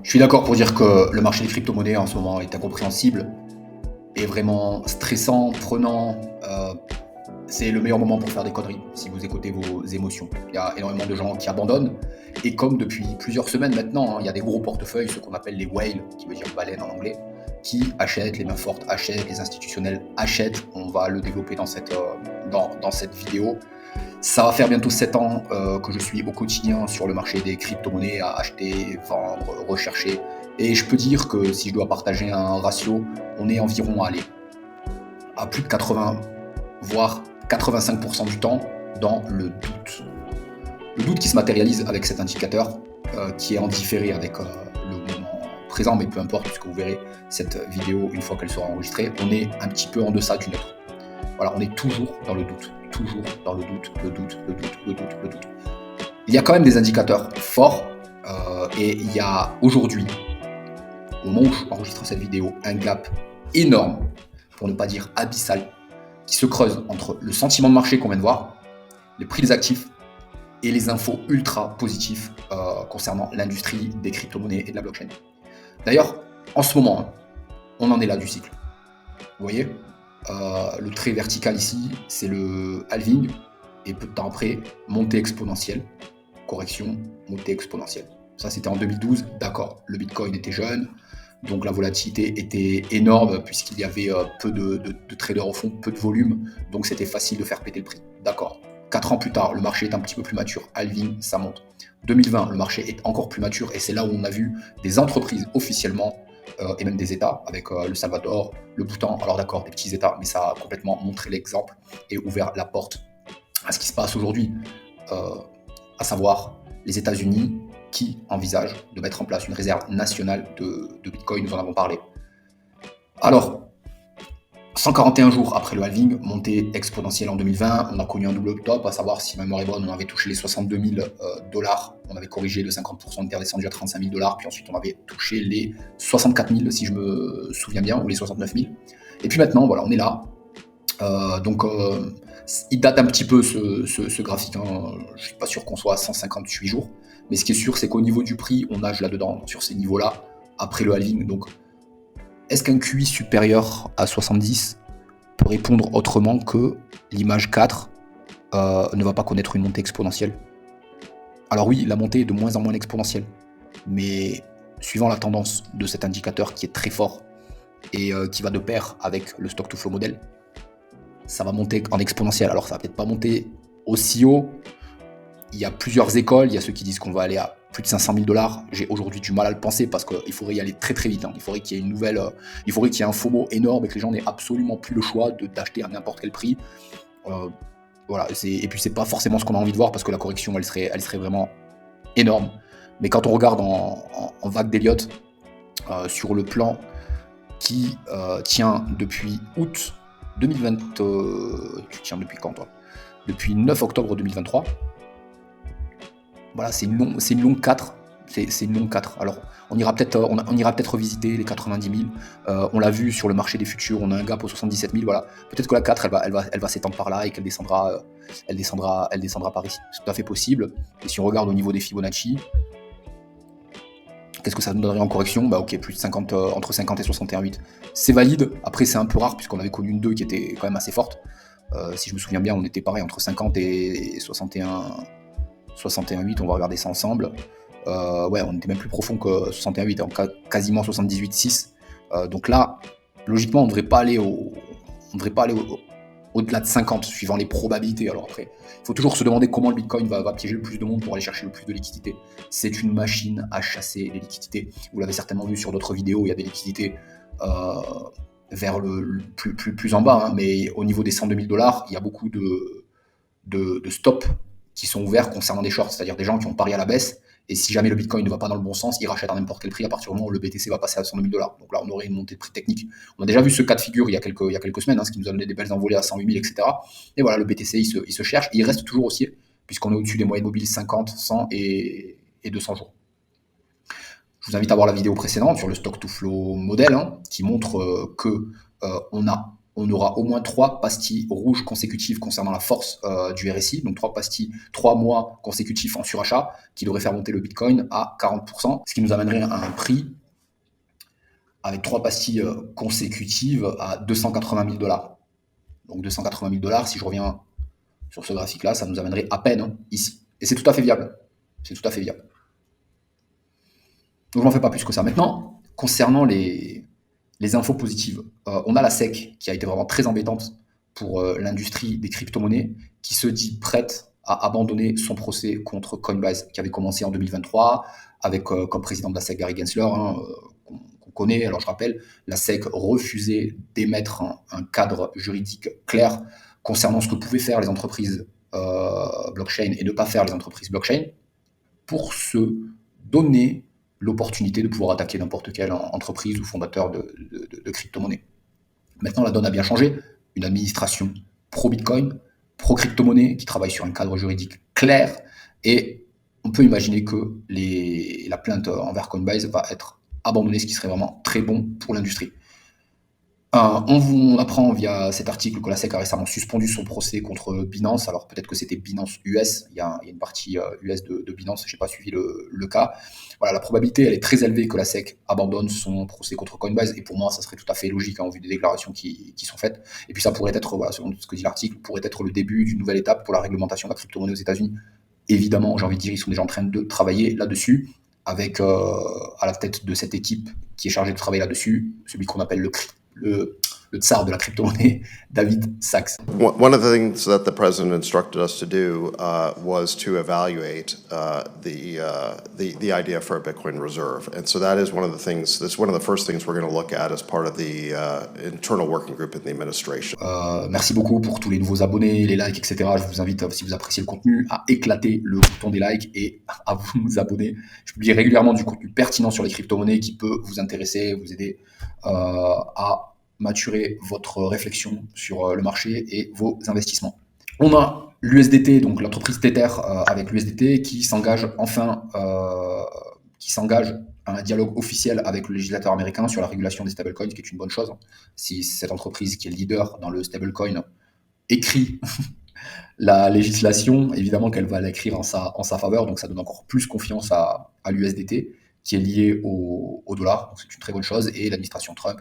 Je suis d'accord pour dire que le marché des crypto-monnaies en ce moment est incompréhensible, est vraiment stressant, prenant. C'est le meilleur moment pour faire des conneries si vous écoutez vos émotions. Il y a énormément de gens qui abandonnent. Et comme depuis plusieurs semaines maintenant, il y a des gros portefeuilles, ce qu'on appelle les whales, qui veut dire baleine en anglais, qui achètent, les mains fortes achètent, les institutionnels achètent. On va le développer dans cette vidéo. Ça va faire bientôt 7 ans que je suis au quotidien sur le marché des crypto-monnaies à acheter, vendre, rechercher. Et je peux dire que si je dois partager un ratio, on est environ à plus de 80, voire 85% du temps dans le doute. Le doute qui se matérialise avec cet indicateur qui est en différé avec le moment présent, mais peu importe, puisque vous verrez cette vidéo une fois qu'elle sera enregistrée, on est un petit peu en deçà du neutre. Voilà, on est toujours dans le doute, toujours dans le doute, le doute, le doute, le doute, le doute. Il y a quand même des indicateurs forts et il y a aujourd'hui, au moment où j'enregistre cette vidéo, un gap énorme, pour ne pas dire abyssal, qui se creuse entre le sentiment de marché qu'on vient de voir, les prix des actifs et les infos ultra positifs concernant l'industrie des crypto-monnaies et de la blockchain. D'ailleurs, en ce moment, on en est là du cycle. Vous voyez, le trait vertical ici, c'est le halving, et peu de temps après, montée exponentielle, correction, montée exponentielle. Ça, c'était en 2012, d'accord, le Bitcoin était jeune, donc la volatilité était énorme, puisqu'il y avait peu de traders au fond, peu de volume, donc c'était facile de faire péter le prix, d'accord. 4 ans plus tard, le marché est un petit peu plus mature, halving, ça monte. 2020, le marché est encore plus mature, et c'est là où on a vu des entreprises officiellement et même des États, avec le Salvador, le Bhoutan, alors d'accord, des petits États, mais ça a complètement montré l'exemple et ouvert la porte à ce qui se passe aujourd'hui, à savoir les États-Unis qui envisagent de mettre en place une réserve nationale de Bitcoin, nous en avons parlé. Alors, 141 jours après le halving, montée exponentielle en 2020, on a connu un double top, à savoir si ma mémoire est bonne, on avait touché les 62 000 dollars, on avait corrigé de 50%, on était redescendu à 35 000 dollars, puis ensuite on avait touché les 64 000 si je me souviens bien, ou les 69 000. Et puis maintenant, voilà, on est là. Il date un petit peu ce graphique, hein. Je suis pas sûr qu'on soit à 158 jours, mais ce qui est sûr, c'est qu'au niveau du prix, on nage là-dedans, sur ces niveaux-là, après le halving. Donc, est-ce qu'un QI supérieur à 70 peut répondre autrement que l'image 4 ne va pas connaître une montée exponentielle? Alors oui, la montée est de moins en moins exponentielle, mais suivant la tendance de cet indicateur qui est très fort et qui va de pair avec le stock to flow model, ça va monter en exponentiel. Alors ça va peut-être pas monter aussi haut. Il y a plusieurs écoles, il y a ceux qui disent qu'on va aller à plus de 500 000 dollars. J'ai aujourd'hui du mal à le penser parce qu'il faudrait y aller très très vite, hein. Il faudrait qu'il y ait il faudrait qu'il y ait un FOMO énorme et que les gens n'aient absolument plus le choix d'acheter à n'importe quel prix. Voilà, et puis c'est pas forcément ce qu'on a envie de voir parce que la correction elle serait vraiment énorme. Mais quand on regarde en vague d'Elliott sur le plan qui tient depuis août 2020, tu tiens depuis quand toi? Depuis 9 octobre 2023. Voilà, c'est une longue 4. C'est une longue 4. Alors, on ira peut-être revisiter les 90 000. On l'a vu sur le marché des futurs, on a un gap aux 77 000. Voilà. Peut-être que la 4, elle va s'étendre par là et qu'elle descendra, elle descendra par ici. C'est tout à fait possible. Et si on regarde au niveau des Fibonacci, qu'est-ce que ça nous donnerait en correction? Bah ok, plus de 50, entre 50 et 61,8. C'est valide. Après, c'est un peu rare puisqu'on avait connu une 2 qui était quand même assez forte. Si je me souviens bien, on était pareil entre 50 et 61,8. On va regarder ça ensemble. Ouais, on était même plus profond que 61,8, quasiment 78,6. Donc là, logiquement, on ne devrait pas aller au-delà de 50, suivant les probabilités. Alors après, il faut toujours se demander comment le Bitcoin va piéger le plus de monde pour aller chercher le plus de liquidités. C'est une machine à chasser les liquidités. Vous l'avez certainement vu sur d'autres vidéos, il y a des liquidités vers le plus en bas, hein, mais au niveau des 102 000 dollars, il y a beaucoup de stops qui sont ouverts concernant des shorts, c'est-à-dire des gens qui ont parié à la baisse, et si jamais le Bitcoin ne va pas dans le bon sens, ils rachètent à n'importe quel prix à partir du moment où le BTC va passer à 102 000 dollars. Donc là, on aurait une montée de prix technique. On a déjà vu ce cas de figure il y a quelques semaines, hein, ce qui nous a donné des belles envolées à 108 000, etc. Et voilà, le BTC, il se cherche, et il reste toujours haussier, puisqu'on est au-dessus des moyennes mobiles 50, 100 et 200 jours. Je vous invite à voir la vidéo précédente sur le stock to flow model, hein, qui montre qu'on on aura au moins 3 pastilles rouges consécutives concernant la force du RSI, donc 3 pastilles, 3 mois consécutifs en surachat, qui devraient faire monter le Bitcoin à 40%, ce qui nous amènerait à un prix avec 3 pastilles consécutives à 280 000 $. Donc 280 000 $, si je reviens sur ce graphique-là, ça nous amènerait à peine ici. Et c'est tout à fait viable. C'est tout à fait viable. Donc je n'en fais pas plus que ça. Maintenant, concernant les infos positives, on a la SEC qui a été vraiment très embêtante pour l'industrie des crypto-monnaies, qui se dit prête à abandonner son procès contre Coinbase, qui avait commencé en 2023, avec comme président de la SEC Gary Gensler, qu'on connaît. Alors je rappelle, la SEC refusait d'émettre un cadre juridique clair concernant ce que pouvaient faire les entreprises blockchain et ne pas faire les entreprises blockchain, pour se donner l'opportunité de pouvoir attaquer n'importe quelle entreprise ou fondateur de crypto-monnaie. Maintenant, la donne a bien changé. Une administration pro-Bitcoin, pro-crypto-monnaie, qui travaille sur un cadre juridique clair, et on peut imaginer que la plainte envers Coinbase va être abandonnée, ce qui serait vraiment très bon pour l'industrie. On apprend via cet article que la SEC a récemment suspendu son procès contre Binance. Alors peut-être que c'était Binance US, il y a une partie US de Binance, je n'ai pas suivi le cas. Voilà, la probabilité elle est très élevée que la SEC abandonne son procès contre Coinbase, et pour moi ça serait tout à fait logique au vu des déclarations qui sont faites. Et puis ça pourrait être, voilà, selon ce que dit l'article, pourrait être le début d'une nouvelle étape pour la réglementation de la crypto-monnaie aux États-Unis. Évidemment, j'ai envie de dire, ils sont déjà en train de travailler là-dessus, avec à la tête de cette équipe qui est chargée de travailler là-dessus, celui qu'on appelle le tsar de la crypto-monnaie, David Sachs. One of the things that the president instructed us to do was to evaluate the idea for a Bitcoin reserve, and so that is one of the things. That's one of the first things we're going to look at as part of the internal working group in the administration. Merci beaucoup pour tous les nouveaux abonnés, les likes, etc. Je vous invite, si vous appréciez le contenu, à éclater le bouton des likes et à vous abonner. Je publie régulièrement du contenu pertinent sur les crypto-monnaies qui peut vous intéresser, vous aider à maturer votre réflexion sur le marché et vos investissements. On a l'USDT, donc l'entreprise Tether avec l'USDT qui s'engage enfin à un dialogue officiel avec le législateur américain sur la régulation des stablecoins, ce qui est une bonne chose. Si cette entreprise qui est leader dans le stablecoin écrit la législation, évidemment qu'elle va l'écrire en sa faveur, donc ça donne encore plus confiance à l'USDT qui est lié au dollar, donc c'est une très bonne chose. Et l'administration Trump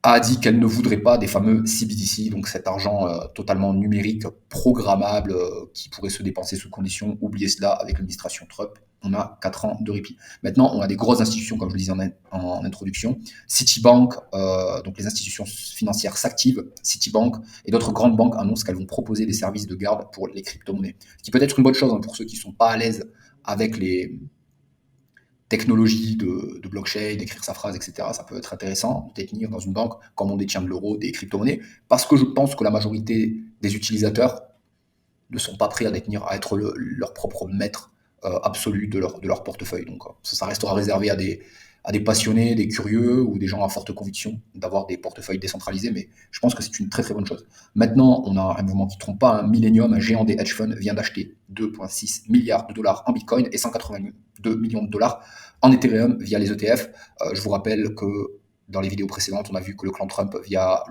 a dit qu'elle ne voudrait pas des fameux CBDC, donc cet argent totalement numérique, programmable, qui pourrait se dépenser sous condition. Oubliez cela, avec l'administration Trump, on a 4 ans de répit. Maintenant, on a des grosses institutions, comme je le disais en introduction. Citibank, donc les institutions financières s'activent. Citibank et d'autres grandes banques annoncent qu'elles vont proposer des services de garde pour les crypto-monnaies. Ce qui peut être une bonne chose pour ceux qui ne sont pas à l'aise avec les technologie de blockchain, d'écrire sa phrase, etc. Ça peut être intéressant de détenir dans une banque, comme on détient de l'euro, des crypto-monnaies, parce que je pense que la majorité des utilisateurs ne sont pas prêts à être leur propre maître absolu de leur portefeuille. Donc ça restera réservé à des passionnés, des curieux ou des gens à forte conviction d'avoir des portefeuilles décentralisés, mais je pense que c'est une très très bonne chose. Maintenant, on a un mouvement qui ne trompe pas, Millennium, un géant des hedge funds, vient d'acheter 2,6 milliards de dollars en Bitcoin et 182 millions de dollars en Ethereum via les ETF. Je vous rappelle que dans les vidéos précédentes, on a vu que le clan Trump, via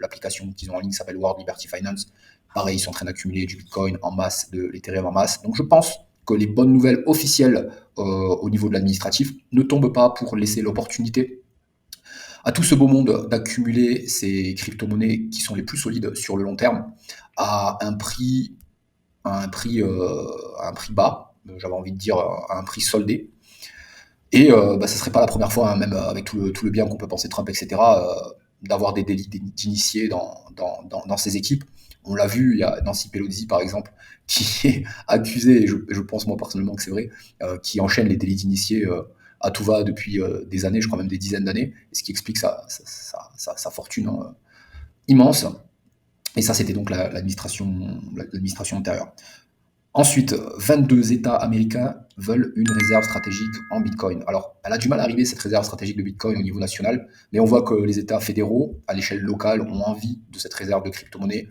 l'application qu'ils ont en ligne qui s'appelle World Liberty Finance, pareil, ils sont en train d'accumuler du Bitcoin en masse, de l'Ethereum en masse. Donc je pense que les bonnes nouvelles officielles au niveau de l'administratif ne tombent pas pour laisser l'opportunité à tout ce beau monde d'accumuler ces crypto-monnaies qui sont les plus solides sur le long terme à un prix bas, j'avais envie de dire à un prix soldé. Et ça ne serait pas la première fois, même avec tout le bien qu'on peut penser Trump, etc., d'avoir des délits d'initiés dans ces équipes. On l'a vu, il y a Nancy Pelosi, par exemple, qui est accusée, et je pense moi personnellement que c'est vrai, qui enchaîne les délits d'initiés à tout va depuis des années, je crois même des dizaines d'années, ce qui explique sa fortune immense. Et ça, c'était donc l'administration antérieure. Ensuite, 22 États américains veulent une réserve stratégique en Bitcoin. Alors, elle a du mal à arriver, cette réserve stratégique de Bitcoin, au niveau national, mais on voit que les États fédéraux, à l'échelle locale, ont envie de cette réserve de crypto-monnaie,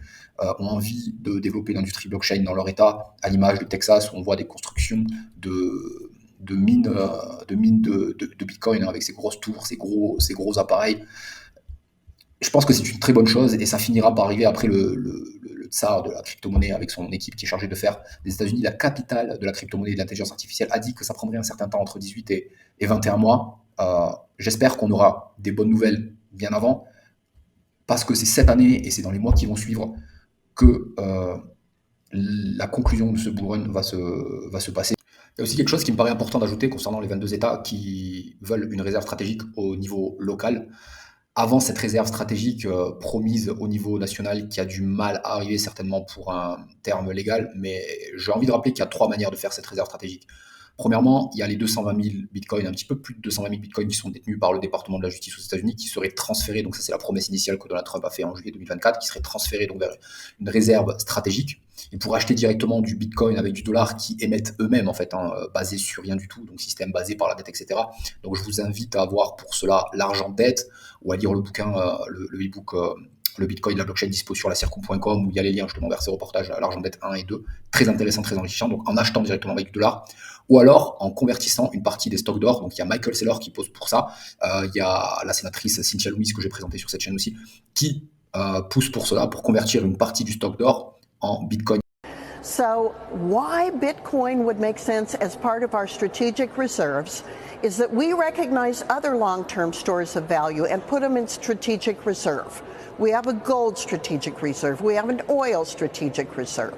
ont envie de développer l'industrie blockchain dans leur État, à l'image du Texas, où on voit des constructions de mines de Bitcoin, avec ces grosses tours, ces gros appareils. je pense que c'est une très bonne chose et ça finira par arriver après le tsar de la crypto-monnaie avec son équipe qui est chargée de faire des États-Unis la capitale de la crypto-monnaie et de l'intelligence artificielle, a dit que ça prendrait un certain temps, entre 18 et 21 mois. J'espère qu'on aura des bonnes nouvelles bien avant, parce que c'est cette année et c'est dans les mois qui vont suivre que la conclusion de ce bull run va se passer. Il y a aussi quelque chose qui me paraît important d'ajouter concernant les 22 États qui veulent une réserve stratégique au niveau local. Avant cette réserve stratégique promise au niveau national, qui a du mal à arriver certainement pour un terme légal, mais j'ai envie de rappeler qu'il y a 3 manières de faire cette réserve stratégique. Premièrement, il y a les 220 000 bitcoins, un petit peu plus de 220 000 bitcoins qui sont détenus par le département de la justice aux États-Unis, qui seraient transférés, donc ça c'est la promesse initiale que Donald Trump a fait en juillet 2024, qui seraient transférés donc vers une réserve stratégique. Et pour acheter directement du bitcoin avec du dollar qui émettent eux-mêmes, en fait, basé sur rien du tout, donc système basé par la dette, etc. Donc je vous invite à avoir pour cela l'argent dette, ou à lire le bouquin, le e-book le Bitcoin, la blockchain dispo sur la circum.com, où il y a les liens justement vers ces reportages à l'argent dette 1 et 2, très intéressant, très enrichissant, donc en achetant directement avec du dollar, ou alors en convertissant une partie des stocks d'or. Donc il y a Michael Saylor qui pose pour ça, il y a la sénatrice Cynthia Lummis que j'ai présentée sur cette chaîne aussi, qui pousse pour cela, pour convertir une partie du stock d'or en Bitcoin. So why Bitcoin would make sense as part of our strategic reserves is that we recognize other long-term stores of value and put them in strategic reserve. We have a gold strategic reserve. We have an oil strategic reserve.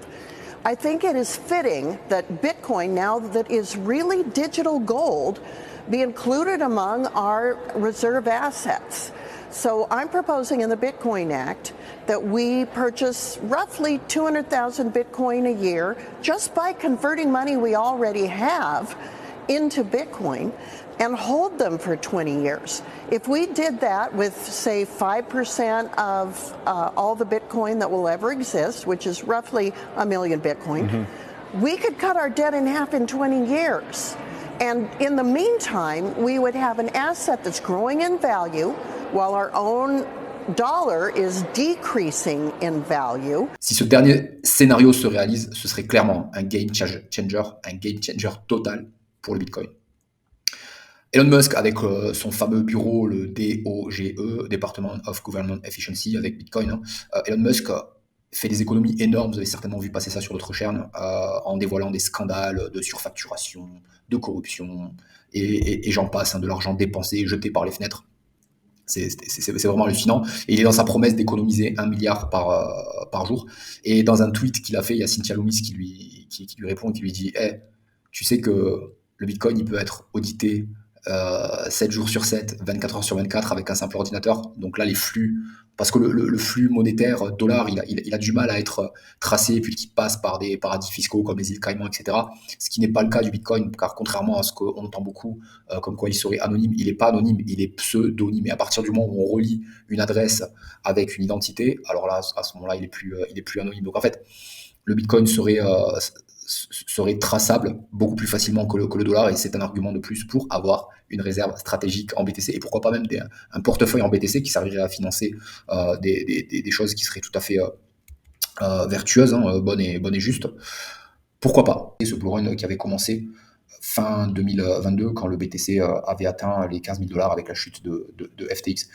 I think it is fitting that Bitcoin, now that is really digital gold, be included among our reserve assets. So I'm proposing in the Bitcoin Act that we purchase roughly 200,000 Bitcoin a year just by converting money we already have into Bitcoin and hold them for 20 years. If we did that with, say, 5% of all the Bitcoin that will ever exist, which is roughly 1 million Bitcoin, we could cut our debt in half in 20 years. And in the meantime, we would have an asset that's growing in value while our own dollar is decreasing in value. Si ce dernier scénario se réalise, ce serait clairement un game changer total pour le Bitcoin. Elon Musk, avec son fameux bureau, le DOGE, Department of Government Efficiency, avec Bitcoin, Elon Musk fait des économies énormes, vous avez certainement vu passer ça sur d'autres chaînes, en dévoilant des scandales de surfacturation, de corruption, et j'en passe, de l'argent dépensé, jeté par les fenêtres. C'est vraiment hallucinant. Et il est dans sa promesse d'économiser 1 milliard par jour. Et dans un tweet qu'il a fait, il y a Cynthia Lummis qui lui répond, qui lui dit hey, tu sais que le Bitcoin, il peut être audité 7 jours sur 7, 24 heures sur 24 avec un simple ordinateur. Donc là, les flux, parce que le flux monétaire dollar, il a du mal à être tracé, puis qu'il passe par des paradis fiscaux comme les îles Caïmans, etc. Ce qui n'est pas le cas du Bitcoin, car contrairement à ce qu'on entend beaucoup, comme quoi il serait anonyme, il n'est pas anonyme, il est pseudonyme. Et à partir du moment où on relie une adresse avec une identité, alors là, à ce moment-là, il est plus anonyme. Donc en fait, le Bitcoin serait traçable beaucoup plus facilement que le dollar, et c'est un argument de plus pour avoir une réserve stratégique en BTC, et pourquoi pas même un portefeuille en BTC qui servirait à financer des choses qui seraient tout à fait vertueuses, bonnes et justes. Pourquoi pas. Et ce bull run qui avait commencé fin 2022, quand le BTC avait atteint les 15 000 $ avec la chute de FTX.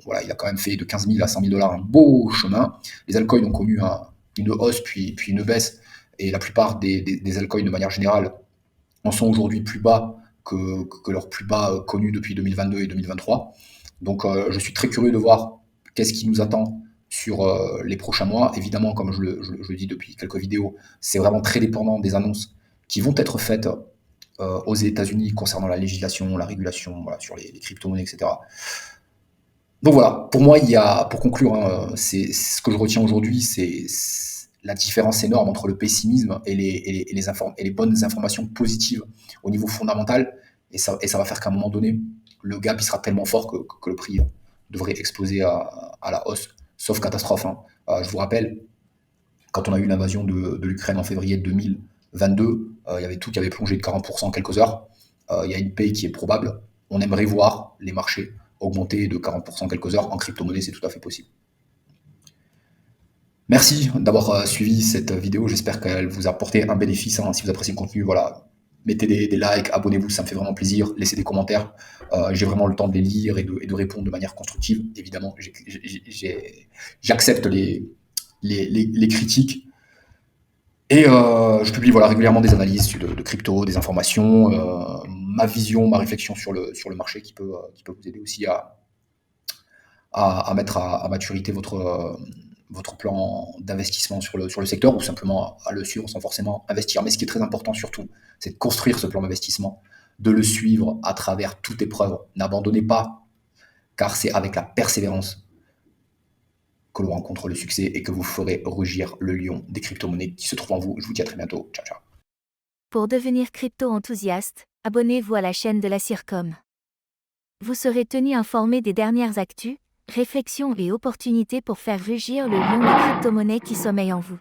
Voilà, il a quand même fait de 15 000 à 100 000 $ un beau chemin. Les altcoins ont connu une hausse puis une baisse, et la plupart des altcoins de manière générale en sont aujourd'hui plus bas que leurs plus bas connus depuis 2022 et 2023. Donc je suis très curieux de voir qu'est-ce qui nous attend sur les prochains mois. Évidemment, comme je le dis depuis quelques vidéos, c'est vraiment très dépendant des annonces qui vont être faites aux États-Unis concernant la législation, la régulation, voilà, sur les crypto-monnaies, etc. Donc voilà, pour moi, pour conclure, c'est ce que je retiens aujourd'hui, c'est la différence énorme entre le pessimisme et les bonnes informations positives au niveau fondamental, et ça va faire qu'à un moment donné, le gap il sera tellement fort que le prix devrait exploser à la hausse, sauf catastrophe. Je vous rappelle, quand on a eu l'invasion de l'Ukraine en février 2022, il y avait tout qui avait plongé de 40% en quelques heures. Il y a une paix qui est probable. On aimerait voir les marchés augmenter de 40% en quelques heures. En crypto-monnaie, c'est tout à fait possible. Merci d'avoir suivi cette vidéo. J'espère qu'elle vous a apporté un bénéfice. Si vous appréciez le contenu, voilà, mettez des likes, abonnez-vous, ça me fait vraiment plaisir. Laissez des commentaires. J'ai vraiment le temps de les lire et de répondre de manière constructive. Évidemment, j'accepte les critiques. Et je publie voilà, régulièrement des analyses de crypto, des informations, ma vision, ma réflexion sur le marché qui peut vous aider aussi à mettre à maturité votre plan d'investissement sur le secteur ou simplement à le suivre sans forcément investir. Mais ce qui est très important surtout, c'est de construire ce plan d'investissement, de le suivre à travers toute épreuve. N'abandonnez pas, car c'est avec la persévérance que l'on rencontre le succès et que vous ferez rugir le lion des crypto-monnaies qui se trouve en vous. Je vous dis à très bientôt. Ciao, ciao. Pour devenir crypto-enthousiaste, abonnez-vous à la chaîne de la CIRCOM. Vous serez tenu informé des dernières actus, réflexions et opportunités pour faire rugir le lion des crypto-monnaies qui sommeille en vous.